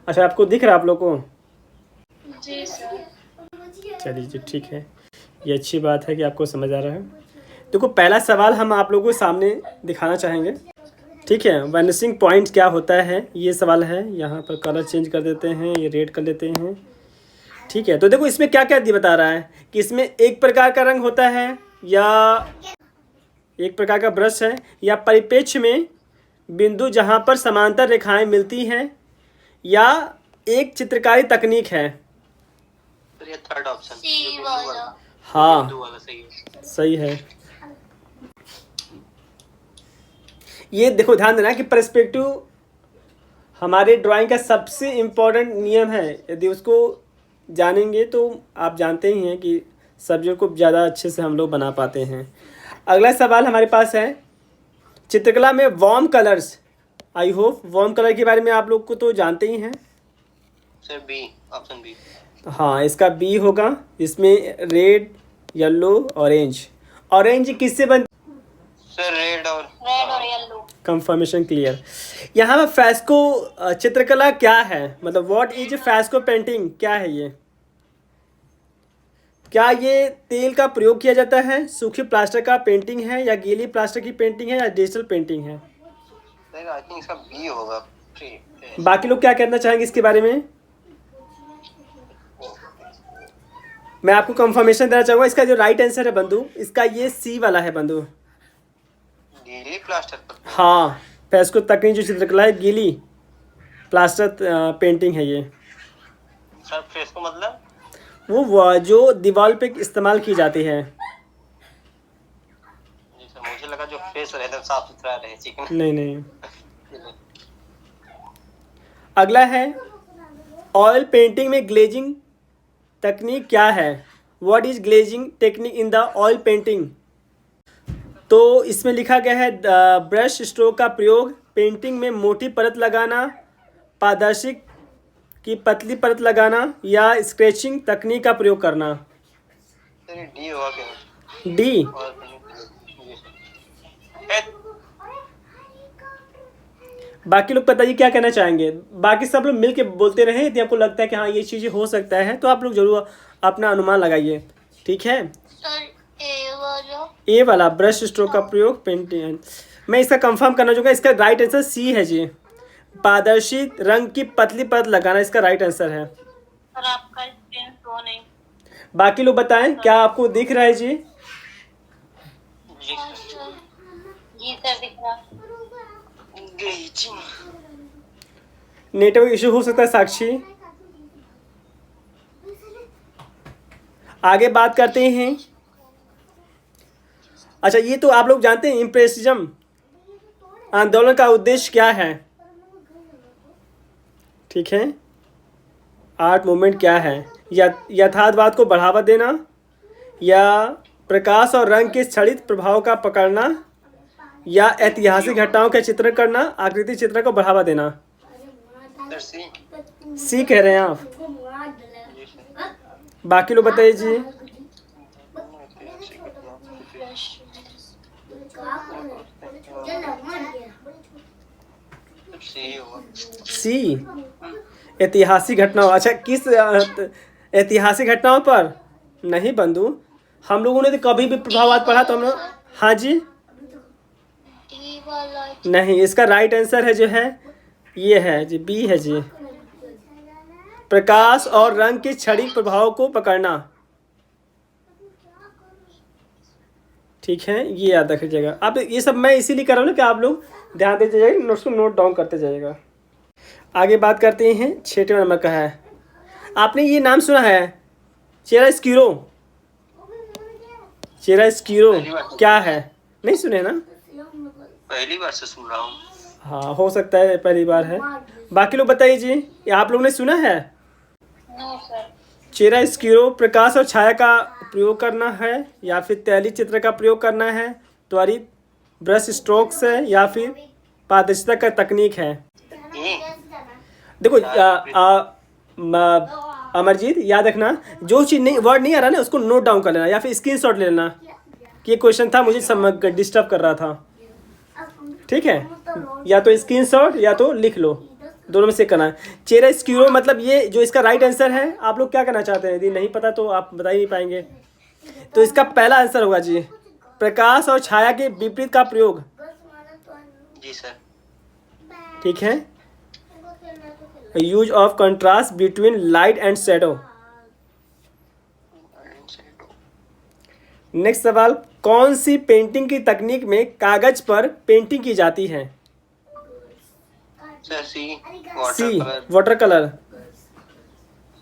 अच्छा, आपको दिख रहा है आप लोग को? जी सर। चलिए जी, ठीक है। ये अच्छी बात है कि आपको समझ आ रहा है। देखो, पहला सवाल हम आप लोगों के सामने दिखाना चाहेंगे। ठीक है, वैनिशिंग पॉइंट क्या होता है, ये सवाल है। यहाँ पर कलर चेंज कर देते हैं, ये रेड कर लेते हैं। ठीक है, तो देखो इसमें क्या क्या बता रहा है कि इसमें एक प्रकार का रंग होता है, या एक प्रकार का ब्रश है, या परिप्रेक्ष्य में बिंदु जहाँ पर समांतर रेखाएं मिलती हैं, या एक चित्रकारी तकनीक है। तो ये थर्ड ऑप्शन सी वाला। हाँ, बिंदु वाला सही है। सही है। ये देखो, ध्यान देना कि पर्सपेक्टिव हमारे ड्राइंग का सबसे इम्पोर्टेंट नियम है। यदि उसको जानेंगे तो आप जानते ही हैं कि सब्जेक्ट को ज़्यादा अच्छे से हम लोग बना पाते हैं। अगला सवाल हमारे पास है, चित्रकला में warm colours. I hope warm colour के बारे में आप लोग को तो जानते ही हैं। Sir B, option B. हाँ, इसका बी होगा। इसमें रेड, येलो, ऑरेंज। ऑरेंज किससे बन? सर रेड और येलो। Confirmation clear. यहाँ पर फ्रेस्को चित्रकला क्या है, मतलब व्हाट इज फ्रेस्को पेंटिंग, क्या है ये? क्या ये तेल का प्रयोग किया जाता है, सूखी प्लास्टर का पेंटिंग है, या गीली प्लास्टर की पेंटिंग है, या डिजिटल पेंटिंग है? सर आई थिंक इसका बी होगा। बाकी लोग क्या कहना चाहेंगे इसके बारे में? मैं आपको कंफर्मेशन देना चाहूँगा, इसका जो राइट आंसर है बंधु, इसका ये सी वाला है बंधु। गीली प्लास्टर पर। हाँ, फ्रेस्को तकनीक जो चित्रकला है, गीली प्लास्टर पेंटिंग है ये। सर फ्रेस्को मतलब? वो जो दीवार पे इस्तेमाल की जाती है। जी सर, मुझे लगा जो फेस रहता साफ सुथरा रहे, चिकन। नहीं नहीं। अगला है, ऑयल पेंटिंग में ग्लेजिंग तकनीक क्या है? What is glazing technique in the oil painting? तो इसमें लिखा गया है, ब्रश स्ट्रोक का प्रयोग, पेंटिंग में मोटी परत लगाना, पारदर्शी की पतली परत लगाना, या स्केचिंग तकनीक का प्रयोग करना। सर डी होगा क्या? डी। बाकी लोग बताइए क्या कहना चाहेंगे। बाकी सब लोग मिल के बोलते रहे। यदि आपको लगता है कि हाँ ये चीज़ें हो सकता है तो आप लोग जरूर अपना अनुमान लगाइए। ठीक है, सर ए वाला। ए वाला ब्रश स्ट्रोक का प्रयोग पेंटिंग। मैं इसका कंफर्म करना चाहूँगा, इसका राइट आंसर सी है जी, पारदर्शी रंग की पतली परत लगाना इसका राइट आंसर है। सर आपका स्क्रीन शो नहीं। बाकी लोग बताएं क्या आपको दिख रहा है जी? जी सर। जी सर दिख रहा। नेटवर्क इशू हो सकता है साक्षी। आगे बात करते हैं। अच्छा, ये तो आप लोग जानते हैं, इम्प्रेसिज्म आंदोलन का उद्देश्य क्या है? ठीक है, आर्ट मूवमेंट क्या है? यथार्थवाद को बढ़ावा देना, या प्रकाश और रंग के क्षणिक प्रभाव का पकड़ना, या ऐतिहासिक घटनाओं का चित्रण करना, आकृति चित्र को बढ़ावा देना। Sir C. सी कह रहे हैं आप? बाकी लोग बताइए जी। सी होगा। सी, ऐतिहासिक घटनाओं। अच्छा, किस ऐतिहासिक घटनाओं पर? नहीं बंधु, हम लोगों ने तो कभी भी प्रभाववाद पढ़ा तो हम लोग। हाँ जी, डी वाला। नहीं, इसका राइट आंसर है जो है ये है जी, बी है जी, प्रकाश और रंग के क्षणिक प्रभाव को पकड़ना। ठीक है, ये याद रखिएगा आप। ये सब मैं इसीलिए कर रहा हूँ ना कि आप लोग ध्यान देते जाइए, नोट्स को नोट डाउन करते जाइएगा। आगे बात करते हैं, 6वें नंबर का है। आपने ये नाम सुना है, चियरोस्कुरो? चियरोस्कुरो क्या है? नहीं सुने ना? पहली बार से सुन रहा हूँ। हाँ, हो सकता है पहली बार है। बाकी लोग बताइए जी, ये आप लोगों ने सुना है? No sir. चियरोस्कुरो प्रकाश और छाया का प्रयोग करना है, या फिर तैलीय चित्र का प्रयोग करना है, त्वरित ब्रश स्ट्रोक्स है, या फिर पारदर्शिता का तकनीक है? देखो अमरजीत, याद रखना, जो चीज़ नहीं, वर्ड नहीं आ रहा ना, उसको नोट डाउन कर लेना, या फिर स्क्रीनशॉट ले लेना कि ये क्वेश्चन था, मुझे डिस्टर्ब कर रहा था। ठीक है, या तो स्क्रीनशॉट या तो लिख लो। दोनों में से करना है। चिरोस्क्यूरो मतलब ये जो इसका राइट आंसर है, आप लोग क्या करना चाहते हैं? यदि नहीं पता तो आप बता ही नहीं पाएंगे। तो इसका पहला आंसर होगा जी, प्रकाश और छाया के विपरीत का प्रयोग। जी सर। ठीक है, use of contrast between light and shadow. Next सवाल, कौन सी पेंटिंग की तकनीक में कागज पर पेंटिंग की जाती है? Sir C, C, water colour. Water colour.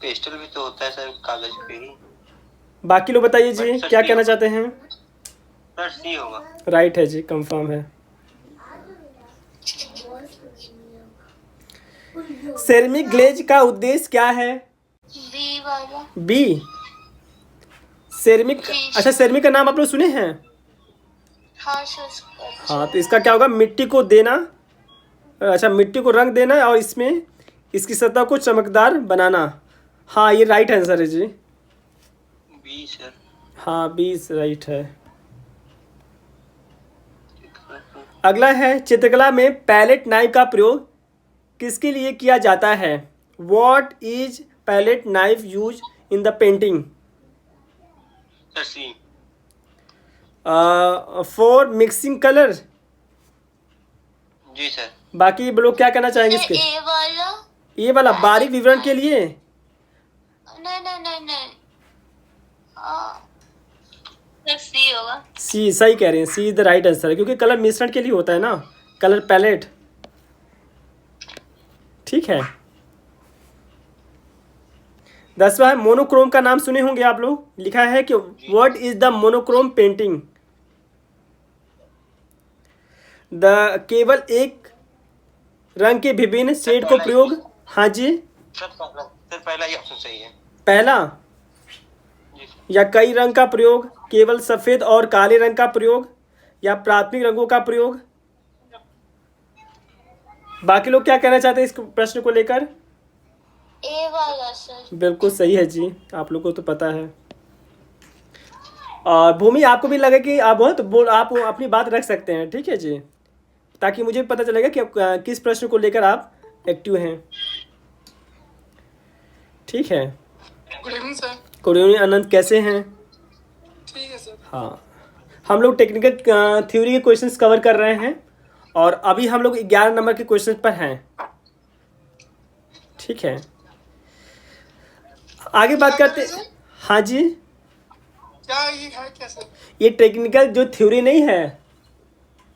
Pastel भी तो होता है सर कागज पे ही। बाकी लोग बताइए जी, बट सर क्या सी कहना होगा। चाहते हैं? सर सी होगा। राइट है जी, कंफर्म है। सेरेमिक ग्लेज का उद्देश्य क्या है? बी वाला। B, ceramic. अच्छा, सेरेमिक का नाम आप लोग सुने हैं? हाँ सर। हाँ, तो इसका क्या होगा? मिट्टी को देना, अच्छा मिट्टी को रंग देना और इसमें इसकी सतह को चमकदार बनाना। हाँ, ये राइट आंसर है जी। B sir. हाँ, 20 राइट है। अगला है, चित्रकला में पैलेट नाइफ का प्रयोग किसके लिए किया जाता है? What is palette knife use in the painting? Sir C. For mixing colour. जी सर। बाकी लोग क्या कहना चाहेंगे इसके? ए वाला। ये वाला बारीक विवरण के लिए। नहीं नहीं नहीं नहीं। सर सी होगा। सी, सही कह रहे हैं, सी इज द राइट आंसर है, क्योंकि कलर मिश्रण के लिए होता है ना, कलर पैलेट। ठीक है। 10वां है, मोनोक्रोम का नाम सुने होंगे आप लोग। लिखा है कि what is the monochrome painting? केवल एक रंग के विभिन्न शेड को प्रयोग। हाँ जी, सर पहला ही ऑप्शन सही है। पहला, जी सर। या कई रंग का प्रयोग, केवल सफेद और काले रंग का प्रयोग, या प्राथमिक रंगों का प्रयोग। बाकी लोग क्या कहना चाहते हैं इस प्रश्न को लेकर? ए वाला सर। बिल्कुल सही है जी, आप लोग को तो पता है। और भूमि, आपको भी लगे कि आप आप अपनी बात रख सकते हैं, ठीक है जी, ताकि मुझे पता चलेगा कि आप किस प्रश्न को लेकर आप एक्टिव हैं। ठीक है। Good evening sir. Good evening Anant, कैसे हैं? ठीक है सर। हाँ, हम लोग टेक्निकल थ्योरी के क्वेश्चंस कवर कर रहे हैं और अभी हम लोग 11 नंबर के क्वेश्चन पर हैं। ठीक है, आगे बात करते। हाँ जी, क्या ये है क्या सर? ये टेक्निकल जो थ्योरी नहीं है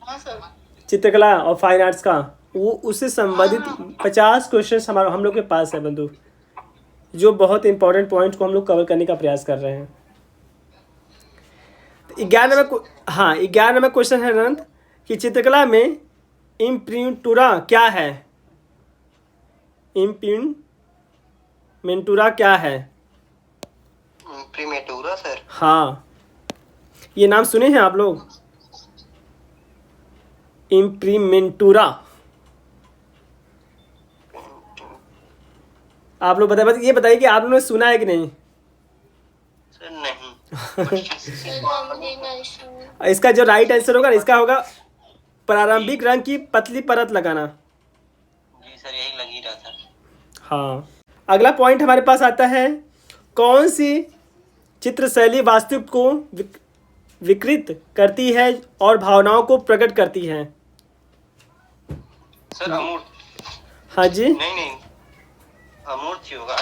हाँ सर। चित्रकला और फाइन आर्ट्स का, वो उससे संबंधित 50 क्वेश्चन हम लोग के पास है बंधु, जो बहुत इंपॉर्टेंट पॉइंट को हम लोग कवर करने का प्रयास कर रहे हैं। 11 नंबर, हाँ 11 नंबर क्वेश्चन है अनंत कि चित्रकला में इम्प्रिंटुरा क्या है? इम्प्रिंटुरा क्या है? प्रीमेटूरा सर। हाँ, ये नाम सुने हैं आप लोग? इम्प्रीमेंटूरा। आप लोग बताइए, ये बताइए कि आप लोगों ने सुना है कि नहीं? सर नहीं। इसका जो राइट आंसर होगा, इसका होगा प्रारंभिक रंग की पतली परत लगाना। जी सर, यही लग ही रहा था। हाँ, अगला पॉइंट हमारे पास आता है, कौन सी चित्र शैली वास्तविक को विकृत करती है और भावनाओं को प्रकट करती है? सर अमूर्त। हाँ जी, नहीं अमूर्त ही होगा।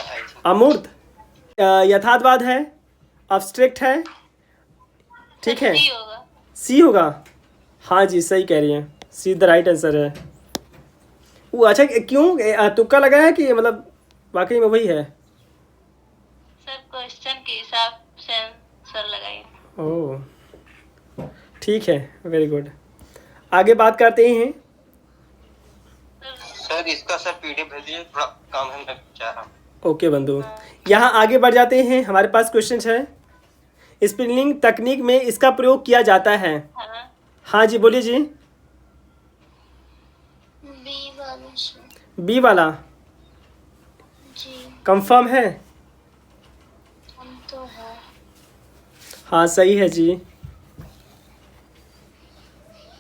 अमूर्त यथार्थवाद है, अब्स्ट्रैक्ट है। ठीक है, सी होगा। सी होगा। हाँ जी, सही कह रही हैं, सी द राइट आंसर है। वो अच्छा, क्यों तुक्का लगा है कि मतलब वाकई में वही है? सर क्वेश्चन के हिसाब से आंसर लगाइए। ओह, ठीक है, वेरी गुड। आगे बात करते हैं। सर इसका सर पीडीएफ भेज दीजिए, थोड़ा काम है, मैं चाह रहा हूँ। ओके बंधु, यहाँ आगे बढ़ जाते हैं। हमारे पास क्वेश्चन है, स्पिनिंग तकनीक में इसका प्रयोग किया जाता है। हाँ। हाँ जी, बोलिए जी। बी वाला सर। बी वाला जी। कंफर्म है? हम तो है। हाँ, सही है जी।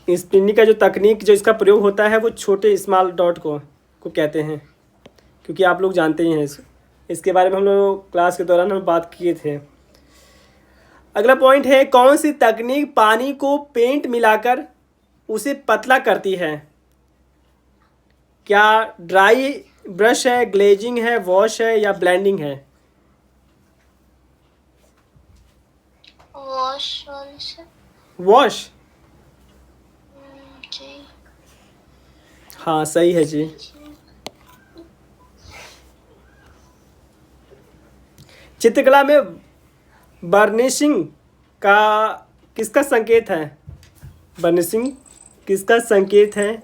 स्पिनिंग का जो तकनीक जो इसका प्रयोग होता है वो छोटे स्मॉल डॉट को कहते हैं। क्योंकि आप लोग जानते ही हैं इसके बारे में हम लोग क्लास के दौरान हम बात किए थे। अगला पॉइंट है, कौन सी तकनीक पानी को पेंट मिलाकर उसे पतला करती है? क्या ड्राई ब्रश है, ग्लेजिंग है, वॉश है या ब्लेंडिंग है? वॉश वाले से। वॉश, जी। हाँ सही है जी। चित्रकला में बर्निशिंग का किसका संकेत है? बर्निशिंग किसका संकेत है?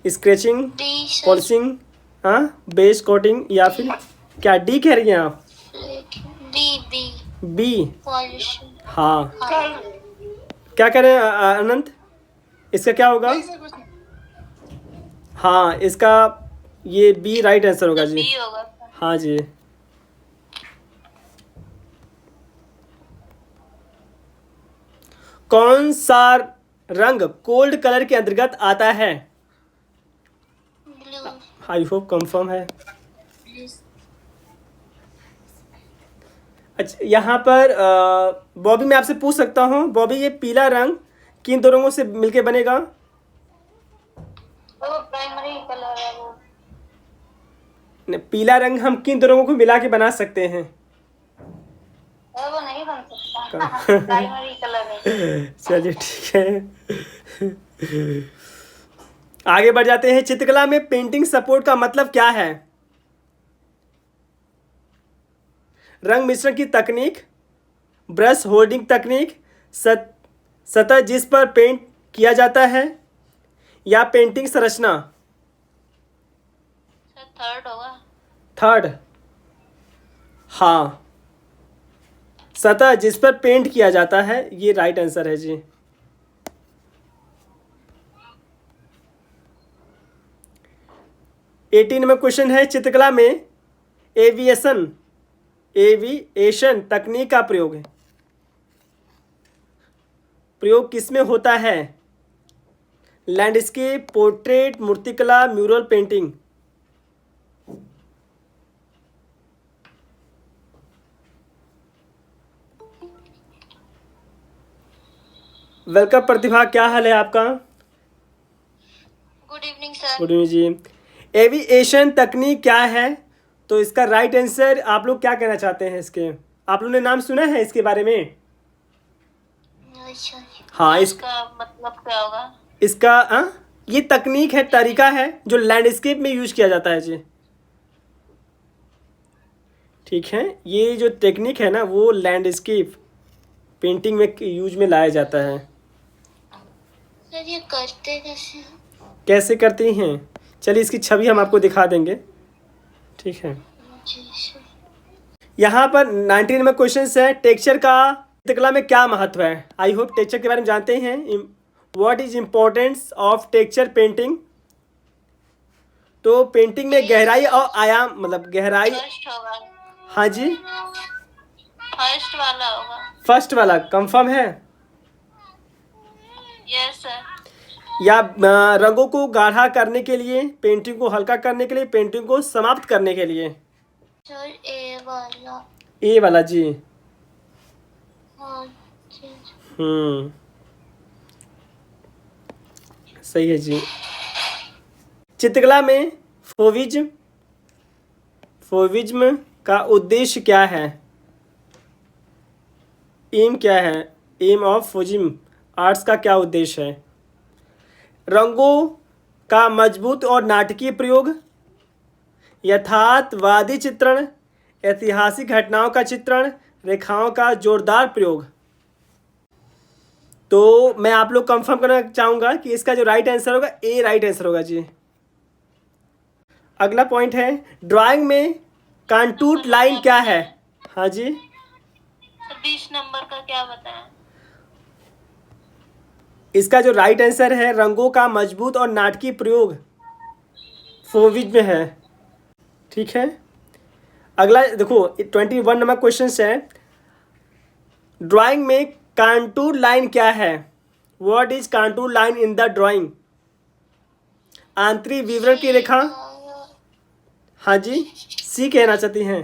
Scratching, D sir. पॉलिशिंग, हाँ, बेस कोटिंग या फिर क्या डी कह रही हैं आप? B B B, polishing. हाँ। कल क्या करें अनंत, इसका क्या होगा? नहीं सर कुछ नहीं। हाँ, इसका ये बी राइट आंसर होगा जी। बी होगा सर। हाँ जी। कौन सा रंग कोल्ड कलर के अंतर्गत आता है? ब्लू। आई होप कंफर्म है। अच्छा, यहाँ पर बॉबी मैं आपसे पूछ सकता हूँ, बॉबी ये पीला रंग किन दो रंगों से मिलके बनेगा? वो प्राइमरी कलर है वो। पीला रंग हम किन दो रंगों को मिला के बना सकते हैं? वो नहीं बन सकता। प्राइमरी कलर है। चलिए ठीक है। आगे बढ़ जाते हैं। चित्रकला में पेंटिंग सपोर्ट का मतलब क्या है? रंग मिश्रण की तकनीक, ब्रश होल्डिंग तकनीक, सतह जिस पर पेंट किया जाता है या पेंटिंग संरचना? सर थर्ड होगा। थर्ड, हाँ, सतह जिस पर पेंट किया जाता है, ये राइट आंसर है जी। एटीन में क्वेश्चन है, चित्रकला में एविएशन तकनीक का प्रयोग किसमें होता है? लैंडस्केप, पोर्ट्रेट, मूर्तिकला, म्यूरल पेंटिंग? वेलकम प्रतिभा, क्या हाल है आपका? Good evening sir. Good evening जी। एविएशन तकनीक क्या है? तो इसका राइट आंसर आप लोग क्या कहना चाहते हैं इसके? आप लोगों ने नाम सुना है इसके बारे में? अच्छा। हाँ, इसका मतलब क्या होगा? इसका ये तकनीक है, तरीका है जो लैंडस्केप में यूज किया जाता है जी। ठीक है, ये जो टेक्निक है ना, वो लैंडस्केप पेंटिंग में यूज में लाया जाता है। सर ये करते कैसे हैं? कैसे करते हैं? चलिए इसकी छवि हम आपको दिखा देंगे। ठीक है, जी सर। यहाँ पर 19 में क्वेश्चन है, टेक्सचर का चित्रकला में क्या महत्व है? आई होप टेक्सचर के बारे में जानते हैं। What is importance of texture painting? तो पेंटिंग में गहराई और आयाम, मतलब गहराई। फर्स्ट होगा। हाँ जी, फर्स्ट वाला होगा। फर्स्ट वाला कंफर्म है? Yes sir. या रंगों को गाढ़ा करने के लिए, पेंटिंग को हल्का करने के लिए, पेंटिंग को समाप्त करने के लिए? सर ए वाला। ए वाला जी। हाँ जी। सही है जी। चित्रकला में फोविज्म का उद्देश्य क्या है? एम क्या है? एम ऑफ फोविज्म आर्ट्स का क्या उद्देश्य है? रंगों का मजबूत और नाटकीय प्रयोग, यथार्थवादी चित्रण, ऐतिहासिक घटनाओं का चित्रण, रेखाओं का जोरदार प्रयोग? तो मैं आप लोग कंफर्म करना चाहूँगा कि इसका जो राइट आंसर होगा, ए राइट आंसर होगा जी। अगला पॉइंट है, ड्राइंग में कंटूर लाइन क्या है? हाँ जी, 20 नंबर का क्या बताएं? इसका जो राइट आंसर है, रंगों का मजबूत और नाटकीय प्रयोग फोविज में है। ठीक है, अगला देखो 21 नंबर क्वेश्चन है, ड्राइंग में कंटूर लाइन क्या है? What is contour line in the drawing? आंतरिक विवरण की रेखा, हाँ जी, सी कहना चाहती हैं।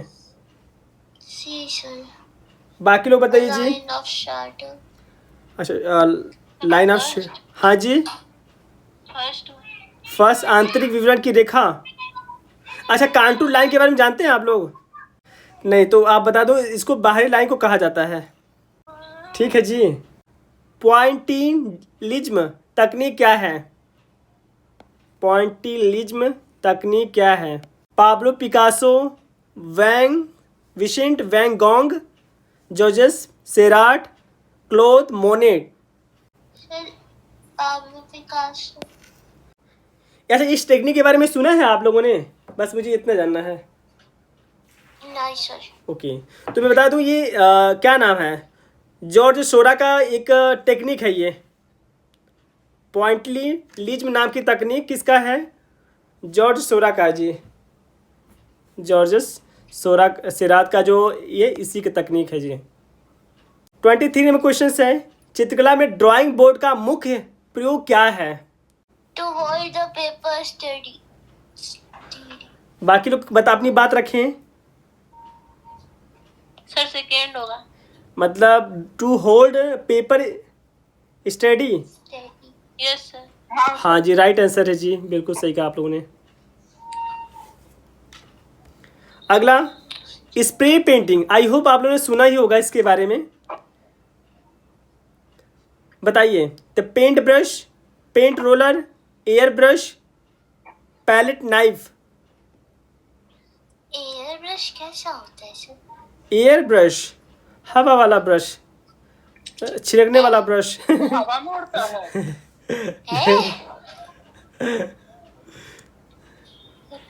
C sir. बाकी लोग बताइए जी। Line of shadow. अच्छा, लाइन ऑफ, हाँ जी, फर्स्ट। फर्स्ट आंतरिक विवरण की रेखा। अच्छा, कांटूर लाइन के बारे में जानते हैं आप लोग? नहीं तो आप बता दो, इसको बाहरी लाइन को कहा जाता है। ठीक है जी। पॉइंटिलिज्म तकनीक क्या है? पॉइंटिलिज्म तकनीक क्या है? पाब्लो पिकासो, वैंग विसेंट वैन गॉन्ग, Georges Seurat, Claude Monet. Sir Pablo Picasso. अच्छा, इस टेक्निक के बारे में सुना है आप लोगों ने? बस मुझे इतना जानना है। नहीं सर। ओके, तो मैं बता दूं, ये क्या नाम है? जॉर्ज सोरा का एक टेक्निक है ये। पॉइंटिलिज्म नाम की तकनीक किसका है? जॉर्ज सोरा का जी। जॉर्ज सोरा सेरात का जो ये इसी की तकनीक है जी। 23 में क्वेश्चन है, चित्रकला में ड्राइंग बोर्ड का मुख्य प्रयोग क्या है? To hold the paper study. बाकी लोग बता, अपनी बात रखें। सर सेकेंड होगा। मतलब to hold paper study. Yes sir. हाँ जी, राइट आंसर है जी, बिल्कुल सही कहा आप लोगों ने। अगला, स्प्रे पेंटिंग। आई होप आप लोगों ने सुना ही होगा इसके बारे में। बताइए। The paint brush, paint roller, air brush, palette knife. Air brush कैसा होता है सर? एयर ब्रश हवा वाला ब्रश, छिड़कने वाला ब्रश। हवा में उड़ता है।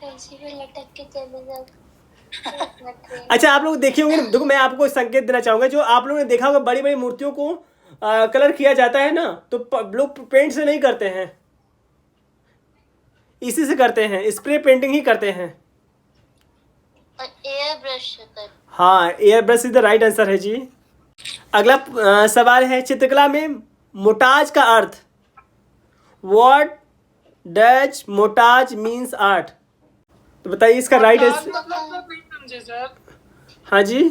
कैसी भी लटक के चले जाओ। अच्छा, आप लोग देखे होंगे ना, देखो मैं आपको संकेत देना चाहूंगा। जो आप लोगों ने देखा होगा, बड़ी बड़ी मूर्तियों को कलर किया जाता है ना, तो लोग पेंट से नहीं करते हैं, इसी से करते हैं, स्प्रे पेंटिंग ही करते हैं। और एयर ब्रश से कर। हाँ, air brush is the right answer है जी। अगला सवाल है, चित्रकला में मोटाज का अर्थ। What does montage means art? तो बताइए इसका राइट आंसर। मतलब नहीं समझे सर। हाँ जी,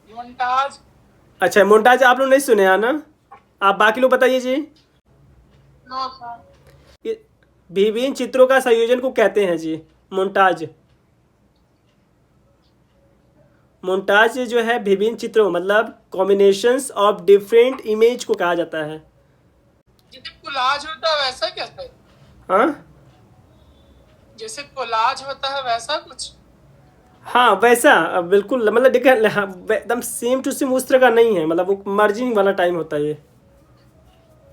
मोन्टाज। अच्छा, मोन्टाज आप लोग नहीं सुने हैं ना? आप बाकी लोग बताइए जी। No sir. ये विभिन्न चित्रों का संयोजन को कहते हैं जी मोन्टाज। मोन्टाज जो है विभिन्न चित्रों, मतलब कॉम्बिनेशंस ऑफ डिफरेंट इमेज को कहा जाता है। जैसे कोलाज होता है वैसा क्या सर? हाँ जैसे कोलाज होता है वैसा कुछ? हाँ, वैसा बिल्कुल, मतलब देखिए, हाँ, एकदम सेम टू सेम उस तरह का नहीं है, मतलब वो मर्जिंग वाला टाइम होता है ये।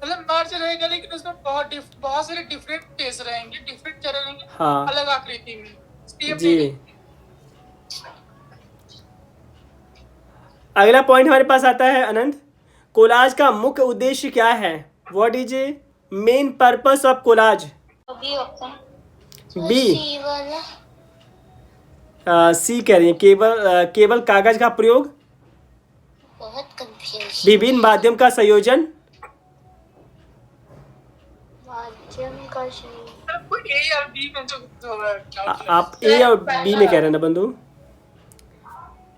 मतलब मर्ज रहेगा, लेकिन उसमें बहुत सारे डिफरेंट टेस्ट रहेंगे, डिफरेंट चेहरे रहेंगे। हाँ अलग आकृति में सेम जी। नहीं। अगला पॉइंट हमारे पास आता है अनंत। कोलाज का मुख्य उद्देश्य क्या है? What is a main purpose of collage? B option. B. C वाला। सी कह रही है, केवल कागज का प्रयोग, बहुत कंफ्यूज। विभिन्न माध्यम का संयोजन, माध्यम का सही। सबको ए और बी में जो आप ए और बी में कह रहे हैं ना बंधु?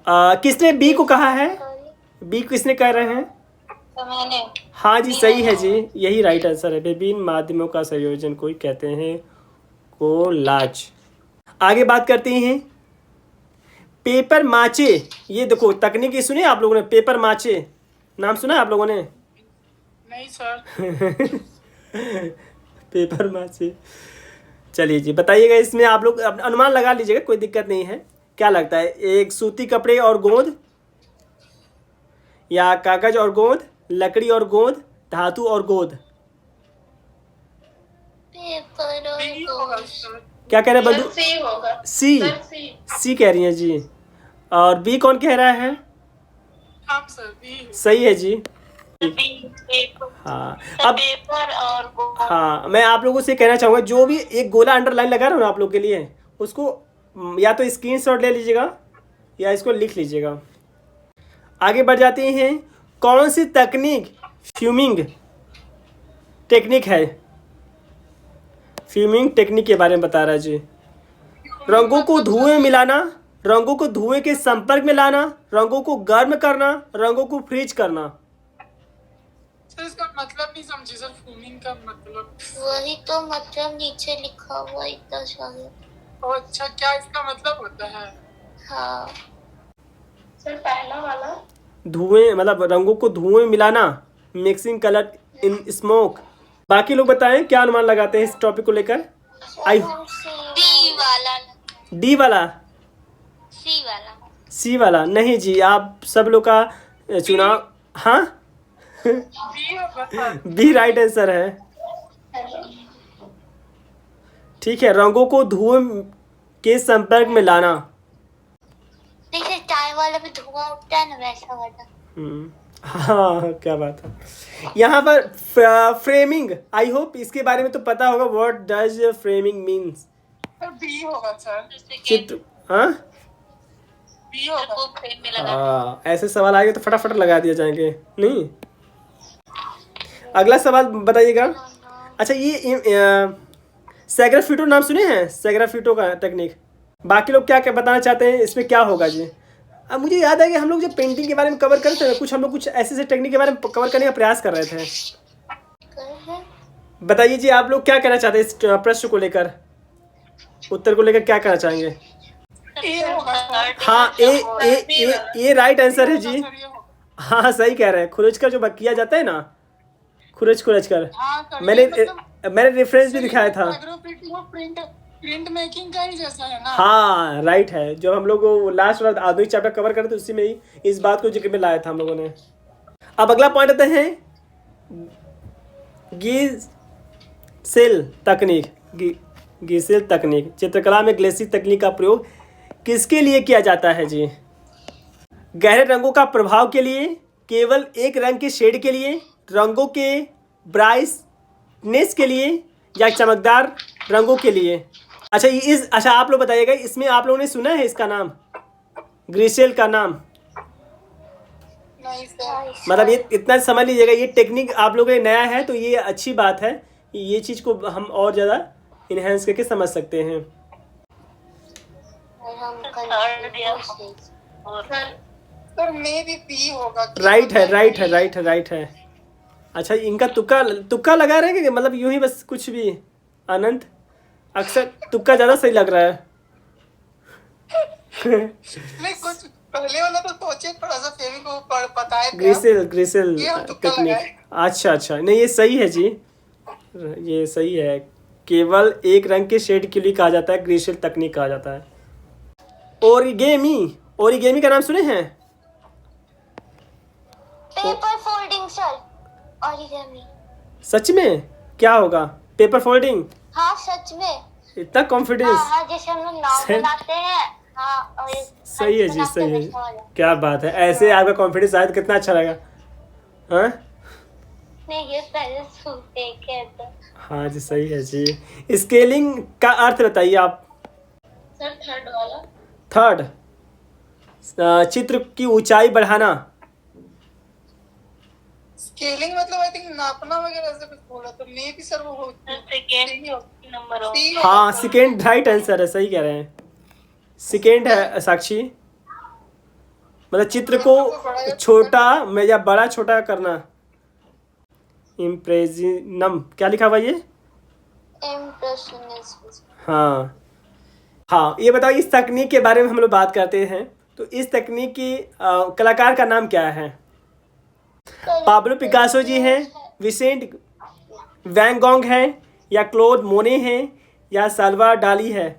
किसने बी को कहा है? बी किसने कह रहे हैं? तो मैंने। हाँ जी, सही है जी, यही राइट आंसर है। विभिन्न माध्यमों का संयोजन को कहते हैं कोलाज। आगे बात करते हैं, पेपर माचे। ये देखो तकनीक, ये सुने आप लोगों ने? पेपर माचे नाम सुना है आप लोगों ने? नहीं सर। पेपर माचे, चलिए जी, बताइएगा। इसमें आप लोग अनुमान लगा लीजिएगा, कोई दिक्कत नहीं है। क्या लगता है, एक सूती कपड़े और गोंद, या कागज और गोंद, लकड़ी और गोंद, धातु और गोंद? पेपर और बी होगा गोंद। सर। क्या कह रहे हैं बंधु? सी होगा। सी। Sir C. सी कह रही हैं जी, और बी कौन कह रहा है? हम सर बी। सही है जी। पेपर। हाँ, सर अब पेपर और गोंद। हाँ, मैं आप लोगों से कहना चाहूँगा, जो भी एक गोला अंडरलाइन लगा रहा हूँ ना आप लोग के लिए, उसको या तो स्क्रीनशॉट ले लीजिएगा या इसको लिख लीजिएगा। आगे बढ़ जाते हैं, कौन सी तकनीक फ्यूमिंग टेक्निक है? फ्यूमिंग टेक्निक के बारे में बता रहा है जी। रंगों को धुएं में मिलाना, रंगों को धुएं के संपर्क में लाना, रंगों को गर्म करना, रंगों को फ्रीज करना। सर इसका मतलब नहीं समझी सर, फूमिंग का मतलब। वही तो मतलब नीचे लिखा हुआ इतना सारा। तो अच्छा, क्या इसका मतलब होता है? हाँ सर पहला वाला धुएं मतलब रंगों को धुएं में मिलाना, मिक्सिंग कलर इन स्मोक। बाकी लोग बताएं क्या अनुमान लगाते हैं इस टॉपिक को लेकर। आई डी वाला। डी वाला, सी वाला। सी वाला नहीं जी, आप सब लोग का चुनाव। हाँ बी होगा सर। बी राइट आंसर है। ठीक है, रंगों को धुएं के संपर्क में लाना। जैसे चाय वाला में धुआं उठता है ना, वैसा वाला। हाँ क्या बात है। यहाँ पर फ्रेमिंग, आई होप इसके बारे में तो पता होगा। What does framing means? Sir B होगा सर। चित्र। हाँ बी होगा। को फ्रेम में लगा हाँ, ऐसे सवाल आएंगे तो फटाफट लगा दिए जाएंगे। नहीं, अगला सवाल बताइएगा। अच्छा, ये सैग्राफिटो नाम सुने हैं? सैग्राफिटो का टेक्निक। बाकी लोग क्या क्या बताना चाहते हैं, इसमें क्या होगा जी? अब मुझे याद है कि हम लोग जब पेंटिंग के बारे में कवर करते थे, कुछ हम लोग कुछ ऐसे टेक्निक के बारे में कवर करने का प्रयास कर रहे थे। बताइए जी, आप लोग क्या कहना चाहते हैं इस प्रश्न को लेकर, उत्तर को लेकर क्या कहना चाहेंगे? ए होगा सर। हाँ, ए राइट आंसर है जी। हाँ सही कह रहे हैं। खुरच कर जो किया जाता है ना, खुरच कर। हाँ सर, मैंने रेफरेंस भी दिखाया था। प्रिंट मेकिंग का ही जैसा है ना। हाँ राइट है। जब हम लोग लास्ट वाला आधुनिक चैप्टर कवर करते उसी में ही इस बात को जिक्र में लाया था हम लोगों ने। अब अगला पॉइंट आते हैं गीसेल तकनीक। गीसेल तकनीक, चित्रकला में ग्लेसी तकनीक का प्रयोग किसके लिए किया जाता है जी? गहरे रंगों का प्रभाव के लिए, केवल एक रंग के शेड के लिए, रंगों के ब्राइटनेस के लिए, या चमकदार रंगों के लिए? अच्छा आप लोग बताइएगा, इसमें आप लोगों ने सुना है इसका नाम, ग्रीसेल का नाम? नहीं सर। मतलब ये इतना समझ लीजिएगा, ये टेक्निक आप लोगों के लिए नया है तो ये अच्छी बात है। ये चीज़ को हम और ज़्यादा इन्हेंस करके समझ सकते हैं। और हम सर मे भी बी होगा। राइट है। अच्छा, इनका तुक्का लगा रहे हैं कि मतलब यूं ही बस कुछ भी? अनंत अक्सर तुक्का ज़्यादा सही लग रहा है। नहीं, कुछ पहले वाला तो सोचे, थोड़ा सा फेमी को बताए थे। ग्रीसेल ये हम तुक्का टेक्निक। लगाए। अच्छा नहीं, ये सही है जी, ये सही है। केवल एक रंग के शेड के लिए कहा जाता है, ग्रीसेल तकनीक कहा जाता है। ओरिगेमी का नाम सुने हैं? Paper folding sir. ओरिगेमी। सच में? क्या होगा पेपर फोल्डिंग? हाँ सच में। इतना कॉन्फिडेंस? हाँ, जैसे हम लोग नाव बनाते हैं। हाँ, और सही है जी, सही है। क्या बात है, ऐसे आपका कॉन्फिडेंस आया तो कितना अच्छा लगा। हाँ नहीं, ये पहले सुन देखे तो। हाँ जी, सही है जी। स्केलिंग का अर्थ बताइए आप। सर थर्ड वाला। थर्ड, चित्र की ऊंचाई बढ़ाना। स्केलिंग मतलब आई थिंक नापना वगैरह से कुछ बोला तो मे भी सर वो सेकेंड नंबर हो। हाँ, सेकेंड राइट आंसर है, सही कह रहे हैं। सेकेंड है साक्षी। मतलब चित्र को छोटा में या बड़ा छोटा करना। इम्प्रेशनम, क्या लिखा हुआ ये? इम्प्रेशनिज्म। हाँ, ये बताओ, इस तकनीक के बारे में हम लोग बात करते हैं तो इस तकनीक की कलाकार का नाम क्या है? पाब्लो पिकासो जी हैं, विसेंट वैन गॉग हैं, या क्लोद मोने हैं, या साल्वा डाली है?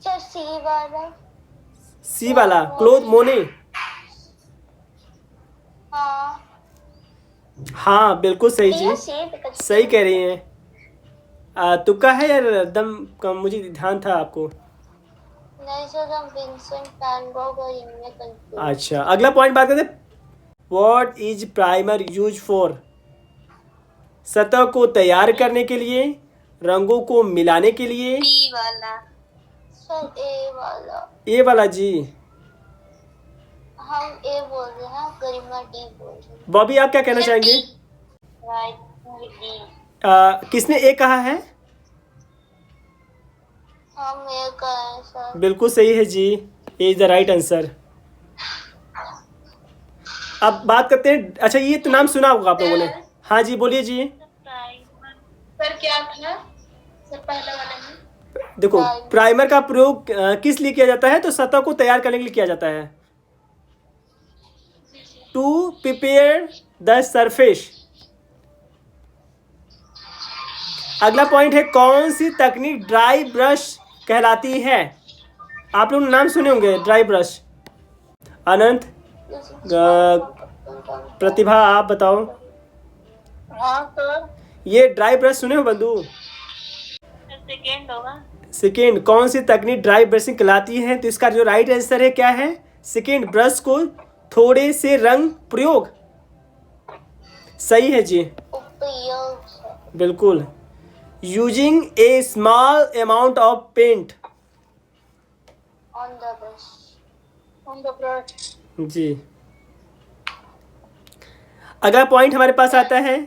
सर सी वाला। सी वाला, क्लोद मोने। हाँ बिल्कुल सही जी, सही कह रही हैं। तुक्का है या एकदम कम? मुझे ध्यान था आपको। नहीं सर, हम विंसेंट वैन गॉग और इनमें कंफ्यूज। अच्छा, अगला पॉइंट बात करते हैं। What is primer use for? सतह को तैयार करने के लिए, रंगों को मिलाने के लिए? बी वाला सर। ए वाला। ए वाला जी। हम ए बोल रहे हैं, गरिमा डी बोल रहे हैं। बॉबी आप क्या कहना चाहेंगे? Right, D. किसने ए कहा है? हाँ मेरे का है सर। बिल्कुल सही है जी, ये इज द राइट आंसर। अब बात करते हैं, अच्छा ये तो नाम सुना होगा आप लोगों ने। हाँ जी बोलिए जी। प्राइमर। सर क्या था सर पहले वाले में? देखो प्राइमर का प्रयोग किस लिए किया जाता है, तो सतह को तैयार करने के लिए किया जाता है, टू प्रिपेयर द सरफेस। अगला पॉइंट है, कौन सी तकनीक ड्राई ब्रश कहलाती है। आप लोग नाम सुने होंगे ड्राई ब्रश। अनंत, प्रतिभा, आप बताओ। हाँ सर। ये ड्राई ब्रश सुने हो बंधु? सेकेंड होगा। सेकेंड, कौन सी तकनीक ड्राई ब्रशिंग कहलाती है, तो इसका जो राइट आंसर है क्या है, सेकेंड, ब्रश को थोड़े से रंग प्रयोग। सही है जी, उपयोग सर। बिल्कुल। Using a small amount of paint. On the brush. On the brush. जी। अगला पॉइंट हमारे पास आता है,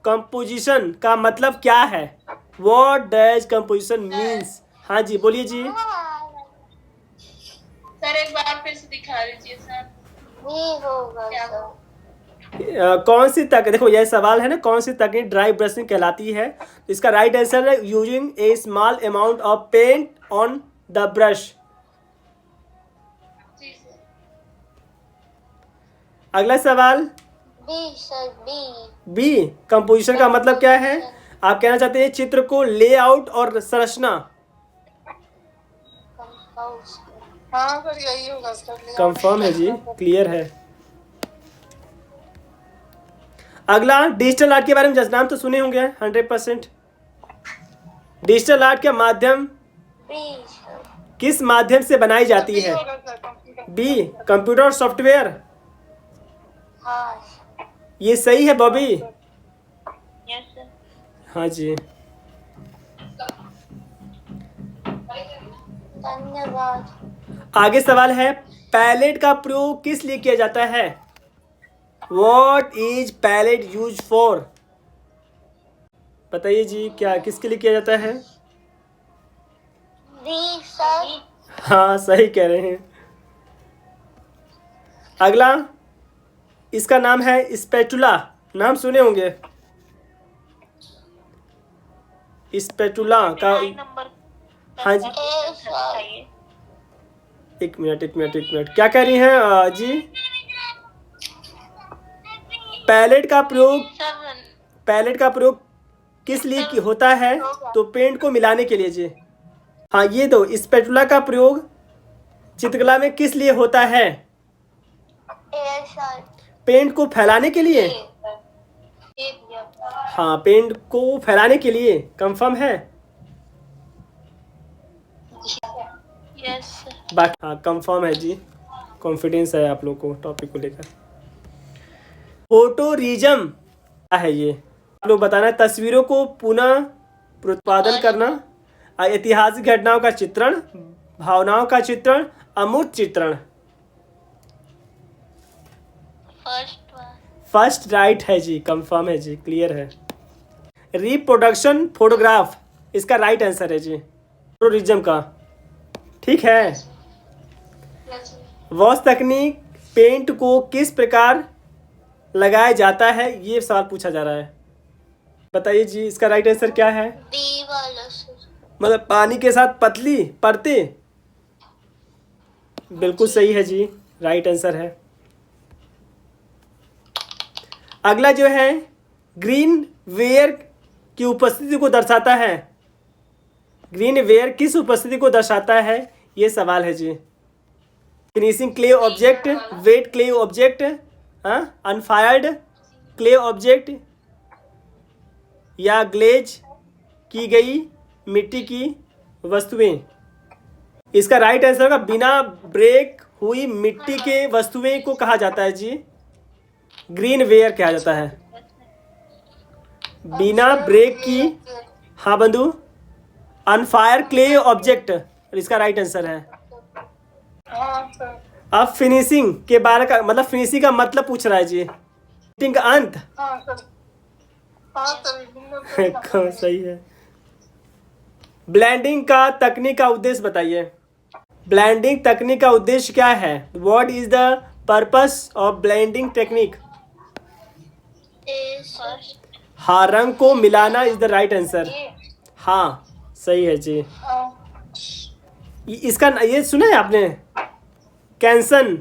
कंपोजिशन का मतलब क्या है, व्हाट डज कंपोजिशन मीन्स। हाँ जी बोलिए जी। सर एक बार फिर से दिखा दीजिए सर। भी होगा क्या सर। कौन सी तक, देखो यह सवाल है ना, कौन सी तकनीक ड्राई ब्रशिंग कहलाती है, तो इसका राइट आंसर है using a small amount of paint on the brush. जी सर। अगला सवाल, B sir B. B, composition का मतलब क्या है। आप कहना चाहते हैं चित्र को लेआउट और संरचना। कंपाउंड। हाँ सर यही होगा सर। कंफर्म है जी, क्लियर है। अगला, डिजिटल आर्ट के बारे में जस्ट नाम तो सुने होंगे 100%। डिजिटल आर्ट का माध्यम बी सर। किस माध्यम से बनाई जाती है। बी, कंप्यूटर और सॉफ्टवेयर। हाँ ये सही है बॉबी। Yes sir. हाँ जी। धन्यवाद। आगे सवाल है, पैलेट का प्रयोग किस लिए किया जाता है, what is palette use for. बताइए जी, क्या किसके लिए किया जाता है। B sir. हाँ सही कह रहे हैं। अगला, इसका नाम है स्पैटुला, नाम सुने होंगे। स्पैटुला का, 9 नंबर। हाँ जी, बताइए। एक मिनट, क्या कह रही हैं जी। पैलेट का प्रयोग, सर पैलेट का प्रयोग किस लिए होता है, तो पेंट को मिलाने के लिए जी। हाँ ये दो, स्पैटुला का प्रयोग चित्रकला में किस लिए होता है, ए सर। पेंट को फैलाने के लिए। हाँ पेंट को फैलाने के लिए, कंफर्म है। Yes sir. बाकी हाँ कंफर्म है जी, कॉन्फिडेंस है आप लोग को टॉपिक को लेकर। फोटोरिज्म क्या है ये, आप लोग बताना है। तस्वीरों को पुनः उत्पादन करना, ऐतिहासिक घटनाओं का चित्रण, भावनाओं का चित्रण, अमूर्त चित्रण। First one. फर्स्ट राइट है जी, कंफर्म है जी, क्लियर है। रिप्रोडक्शन फोटोग्राफ, इसका राइट आंसर है जी, फोटोरिज्म का। ठीक है। वॉश तकनीक, पेंट को किस प्रकार लगाया जाता है, ये सवाल पूछा जा रहा है। बताइए जी, इसका राइट आंसर क्या है। बी वाला सर। मतलब पानी के साथ पतली परतें। बिल्कुल सही है जी, राइट आंसर है। अगला जो है, ग्रीन वेयर की उपस्थिति को दर्शाता है। ग्रीन वेयर किस उपस्थिति को दर्शाता है, ये सवाल है जी। Finishing clay object, wet clay object, unfired clay object, या ग्लेज की गई मिट्टी की वस्तुएं। इसका राइट आंसर होगा बिना ब्रेक हुई मिट्टी के वस्तुएं को कहा जाता है जी, ग्रीन वेयर कहा जाता है। बिना ब्रेक की, हाँ बंधु, अनफायर क्ले ऑब्जेक्ट इसका राइट आंसर है। हाँ सर। अब फिनिशिंग के बारे का मतलब, फिनिशिंग का मतलब पूछ रहा है जी, फिनिशिंग का अंत। हाँ सर। हाँ सर। सही है। ब्लेंडिंग का तकनीक का उद्देश्य बताइए। ब्लेंडिंग तकनीक का उद्देश्य क्या है? What is the purpose of blending technique? हाँ, रंग को मिलाना इज द राइट आंसर। हाँ सही है जी। इसका ये सुना है आपने? Canson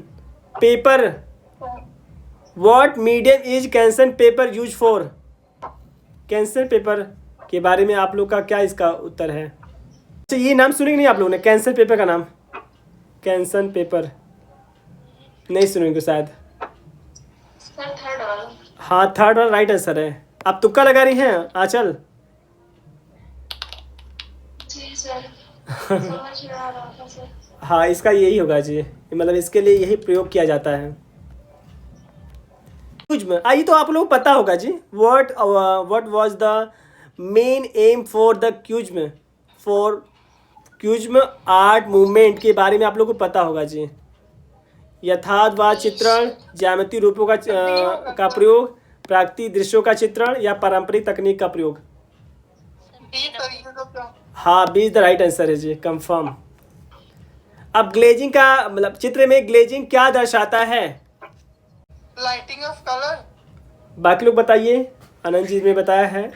paper, what medium is Canson paper use for? Canson paper के बारे में आप लोग का क्या इसका उत्तर है? अच्छा, ये नाम सुनेंगे नहीं आप लोगों ने? कैंसन पेपर का नाम, कैंसन पेपर नहीं सुनेंगे शायद। हाँ थर्ड वाला राइट आंसर है। आप तुक्का लगा रही हैं आंचल? हाँ इसका यही होगा जी, मतलब इसके लिए यही प्रयोग किया जाता है। ये तो आप लोग पता होगा जी। What was the main aim for the cubism art movement के बारे में आप लोग को पता होगा जी। यथार्थवाद चित्रण, ज्यामितीय रूपों का प्रयोग, प्राकृतिक दृश्यों का चित्रण या पारंपरिक तकनीक का प्रयोग? हाँ B is the right answer है जी, कंफर्म। अब ग्लेजिंग का मतलब चित्र में ग्लेजिंग क्या दर्शाता है? Lighting of colour. बाकी लोग बताइए। आनंद जी ने बताया है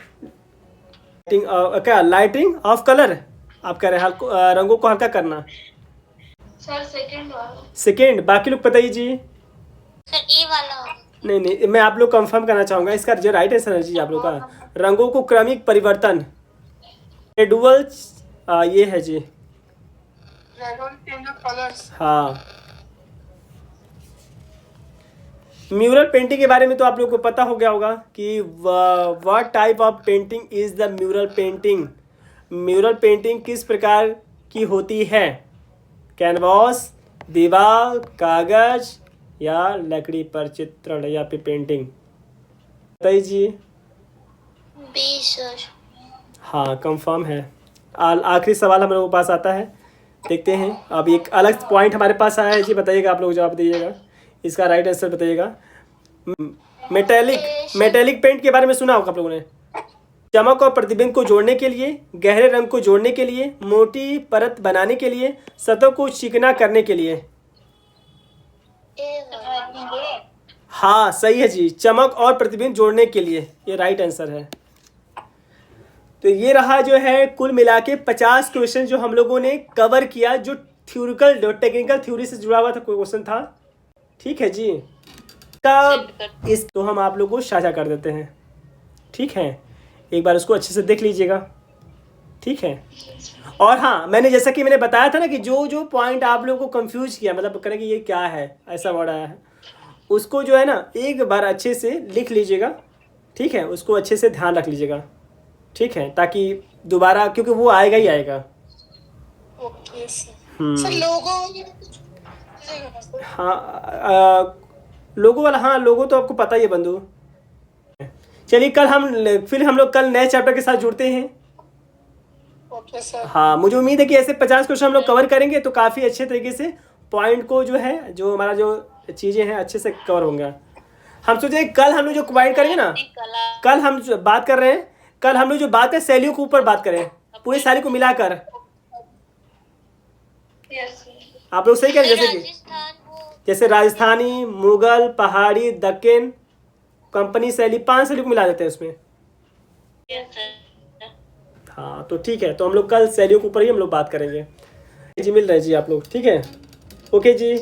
क्या लाइटिंग ऑफ कलर। आप कह रहे हैं रंगों को हल्का करना। सर सेकंड वाला। सेकंड, बाकी लोग बताइए जी। सर ए वाला। नहीं, मैं आप लोग कंफर्म करना चाहूँगा इसका जो राइट आंसर है जी आप लोग का, रंगों को क्रमिक परिवर्तन, ग्रेडुअल, ये है जी। Change of colours. हाँ, म्यूरल पेंटिंग के बारे में तो आप लोग को पता हो गया होगा कि what type of painting is the mural painting. Mural painting किस प्रकार की होती है? कैनवास, दीवार, कागज या लकड़ी पर चित्रण या फिर पेंटिंग? बताइए जी। B sir. हाँ कंफर्म है। आखिरी सवाल हम लोगों के पास आता है, देखते हैं। अब एक अलग पॉइंट हमारे पास आया है जी, बताइएगा आप लोग, जवाब दीजिएगा, इसका राइट आंसर बताइएगा। मेटेलिक पेंट के बारे में सुना होगा आप लोगों ने। चमक और प्रतिबिंब को जोड़ने के लिए, गहरे रंग को जोड़ने के लिए, मोटी परत बनाने के लिए, सतह को चिकना करने के लिए? हाँ सही है जी, चमक और प्रतिबिंब जोड़ने के लिए, ये राइट आंसर है। तो ये रहा जो है कुल मिला के 50 क्वेश्चन जो हम लोगों ने कवर किया, जो थ्योरिकल जो टेक्निकल थ्योरी से जुड़ा हुआ था कोई क्वेश्चन था। ठीक है जी, तब इस तो हम आप लोगों को साझा कर देते हैं। ठीक है, एक बार उसको अच्छे से देख लीजिएगा। ठीक है, और हाँ मैंने जैसा कि मैंने बताया था ना कि जो जो पॉइंट आप लोगों को कंफ्यूज किया, मतलब करें कि ये क्या है, ऐसा वर्ड आया है, उसको जो है ना एक बार अच्छे से लिख लीजिएगा। ठीक है, उसको अच्छे से ध्यान रख लीजिएगा। ठीक है, ताकि दोबारा, क्योंकि वो आएगा ही आएगा। Okay sir. लोगो। हाँ लोगो वाला, हाँ लोगो तो आपको पता ही है बंधु। चलिए फिर हम लोग कल नए चैप्टर के साथ जुड़ते हैं। Okay sir. हाँ मुझे उम्मीद है कि ऐसे 50 क्वेश्चन हम लोग कवर करेंगे तो काफ़ी अच्छे तरीके से पॉइंट को जो है, जो हमारा जो चीज़ें हैं अच्छे से कवर होंगे। हम सोचे कल हम लोग जो पॉइंट करेंगे ना, कल हम जो बात कर रहे हैं, कल हम लोग जो बात है शैलियों के ऊपर बात करें, पूरी शैली को मिलाकर। आप लोग सही कह रहे हैं, जैसे राजस्थानी, मुगल, पहाड़ी, दक्कन, कंपनी शैली, 5 शैली को मिला देते हैं उसमें। हाँ तो ठीक है, तो हम लोग कल शैलियों के ऊपर ही हम लोग बात करेंगे जी। मिल रहे हैं जी आप लोग, ठीक है, ओके जी।